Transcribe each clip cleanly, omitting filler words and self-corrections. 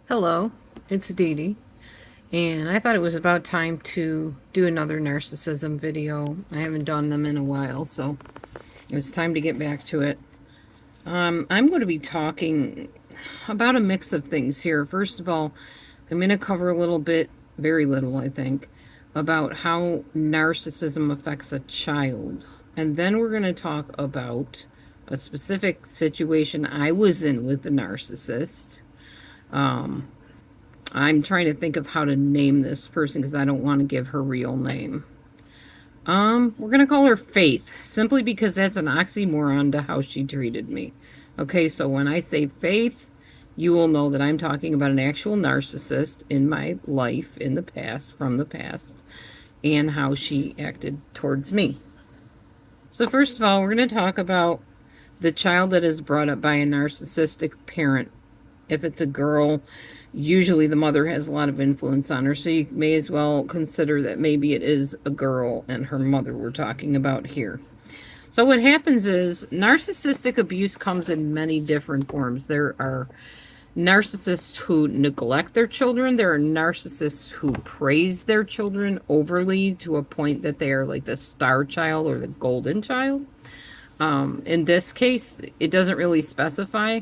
Hello, it's Dee Dee, and I thought it was about time to do another narcissism video. I haven't done them in a while, so it's time to get back to it. I'm going to be talking about a mix of things here. First of all, I'm going to cover a little bit, very little, I think, about how narcissism affects a child. And then we're going to talk about a specific situation I was in with the narcissist. Um, I'm trying to think of how to name this person because I don't want to give her real name. We're going to call her Faith, simply because that's an oxymoron to how she treated me. Okay, so when I say Faith, you will know that I'm talking about an actual narcissist in my life, in the past, from the past, and how she acted towards me. So first of all, we're going to talk about the child that is brought up by a narcissistic parent. If it's a girl, usually the mother has a lot of influence on her, so you may as well consider that maybe it is a girl and her mother we're talking about here. So what happens is narcissistic abuse comes in many different forms. There are narcissists who neglect their children. There are narcissists who praise their children overly to a point that they are like the star child or the golden child. In this case, it doesn't really specify,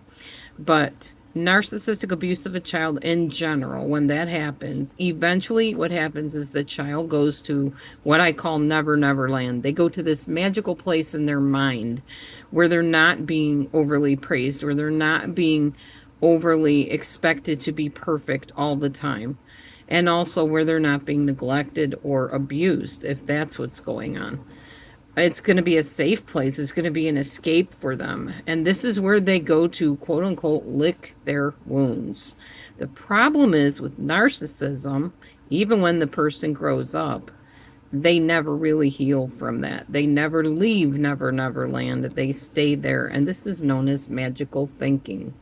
but narcissistic abuse of a child in general, when that happens, eventually what happens is the child goes to what I call never, never land. They go to this magical place in their mind where they're not being overly praised, where they're not being overly expected to be perfect all the time, and also where they're not being neglected or abused, if that's what's going on. It's going to be a safe place. It's going to be an escape for them. And this is where they go to, quote unquote, lick their wounds. The problem is with narcissism, even when the person grows up, they never really heal from that. They never leave Never Never Land. They stay there. And this is known as magical thinking.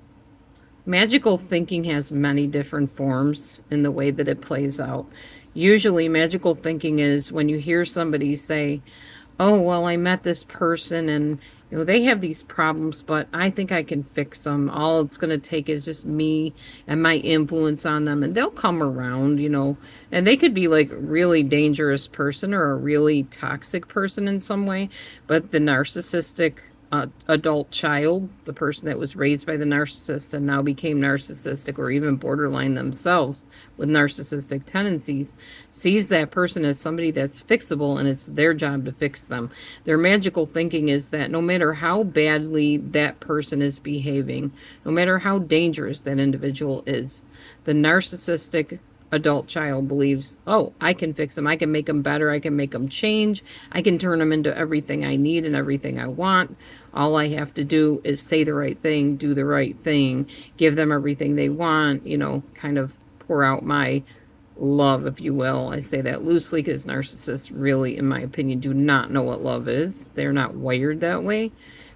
Magical thinking has many different forms in the way that it plays out. Usually, magical thinking is when you hear somebody say, oh, well, I met this person and, they have these problems, but I think I can fix them. All it's going to take is just me and my influence on them, and they'll come around, and they could be like a really dangerous person or a really toxic person in some way, but the narcissistic adult child, the person that was raised by the narcissist and now became narcissistic or even borderline themselves with narcissistic tendencies, sees that person as somebody that's fixable and it's their job to fix them. Their magical thinking is that no matter how badly that person is behaving, no matter how dangerous that individual is, the narcissistic adult child believes, oh, I can fix them. I can make them better. I can make them change. I can turn them into everything I need and everything I want. All I have to do is say the right thing, do the right thing, give them everything they want, kind of pour out my love, if you will. I say that loosely because narcissists really, in my opinion, do not know what love is. They're not wired that way.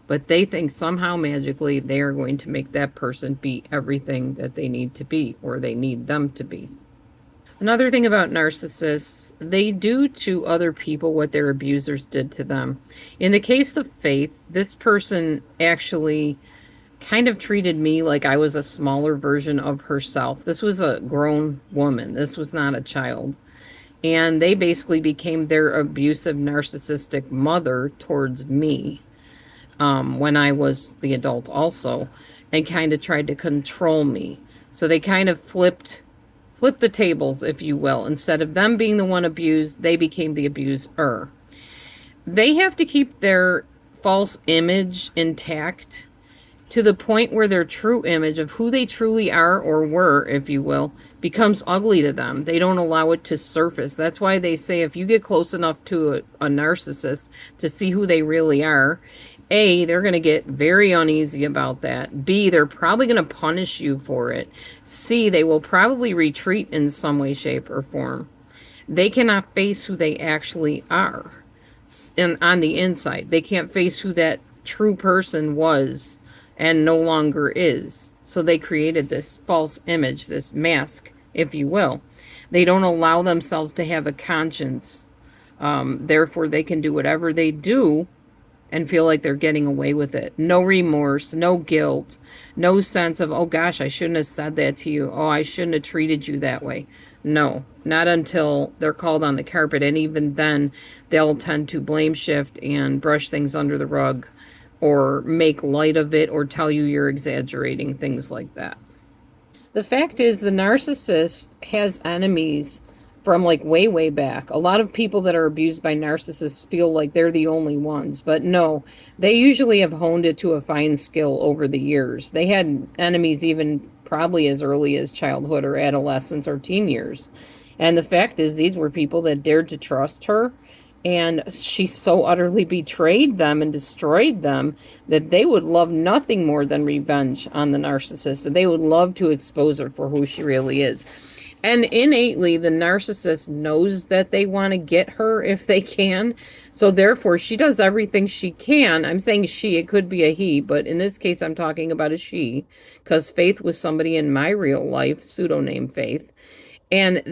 But they think somehow magically they are going to make that person be everything that they need to be or they need them to be. Another thing about narcissists, they do to other people what their abusers did to them. In the case of Faith, this person actually kind of treated me like I was a smaller version of herself. This was a grown woman. This was not a child. And they basically became their abusive, narcissistic mother towards me when I was the adult also, and kind of tried to control me. So they kind of flipped the tables, if you will. Instead of them being the one abused, they became the abuser. They have to keep their false image intact to the point where their true image of who they truly are or were, if you will, becomes ugly to them. They don't allow it to surface. That's why they say if you get close enough to a narcissist to see who they really are, A, they're going to get very uneasy about that. B, they're probably going to punish you for it. C, they will probably retreat in some way, shape, or form. They cannot face who they actually are. And on the inside, they can't face who that true person was and no longer is. So they created this false image, this mask, if you will. They don't allow themselves to have a conscience. Therefore, they can do whatever they do and feel like they're getting away with it. No remorse, no guilt, no sense of, oh gosh, I shouldn't have said that to you. Oh, I shouldn't have treated you that way. No, not until they're called on the carpet. And even then, they'll tend to blame shift and brush things under the rug or make light of it or tell you you're exaggerating, things like that. The fact is, the narcissist has enemies from like way, way back. A lot of people that are abused by narcissists feel like they're the only ones, but no, they usually have honed it to a fine skill over the years. They had enemies even probably as early as childhood or adolescence or teen years. And the fact is, these were people that dared to trust her, and she so utterly betrayed them and destroyed them that they would love nothing more than revenge on the narcissist. And they would love to expose her for who she really is. And innately, the narcissist knows that they want to get her if they can. So therefore, she does everything she can. I'm saying she, it could be a he, but in this case, I'm talking about a she, because Faith was somebody in my real life, pseudonym Faith. And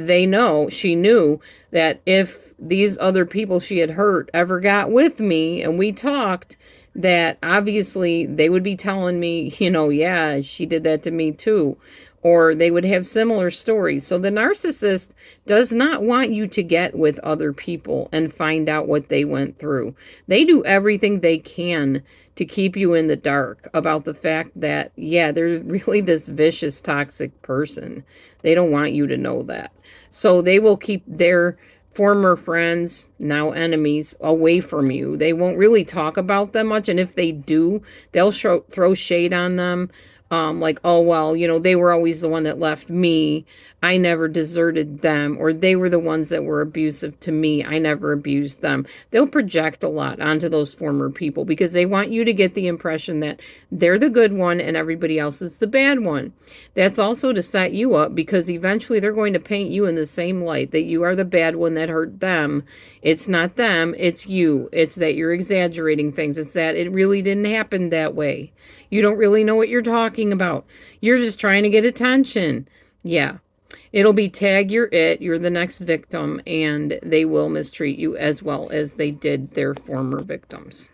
she knew that if these other people she had hurt ever got with me and we talked, that obviously they would be telling me, yeah, she did that to me too. Or they would have similar stories. So the narcissist does not want you to get with other people and find out what they went through. They do everything they can to keep you in the dark about the fact that, yeah, they're really this vicious, toxic person. They don't want you to know that. So they will keep their former friends, now enemies, away from you. They won't really talk about them much. And if they do, they'll throw shade on them. Like, oh, well, they were always the one that left me. I never deserted them. Or they were the ones that were abusive to me. I never abused them. They'll project a lot onto those former people because they want you to get the impression that they're the good one and everybody else is the bad one. That's also to set you up because eventually they're going to paint you in the same light, that you are the bad one that hurt them. It's not them, it's you. It's that you're exaggerating things. It's that it really didn't happen that way. You don't really know what you're talking about. You're just trying to get attention. Yeah. It'll be tag you're it, you're the next victim, and they will mistreat you as well as they did their former victims.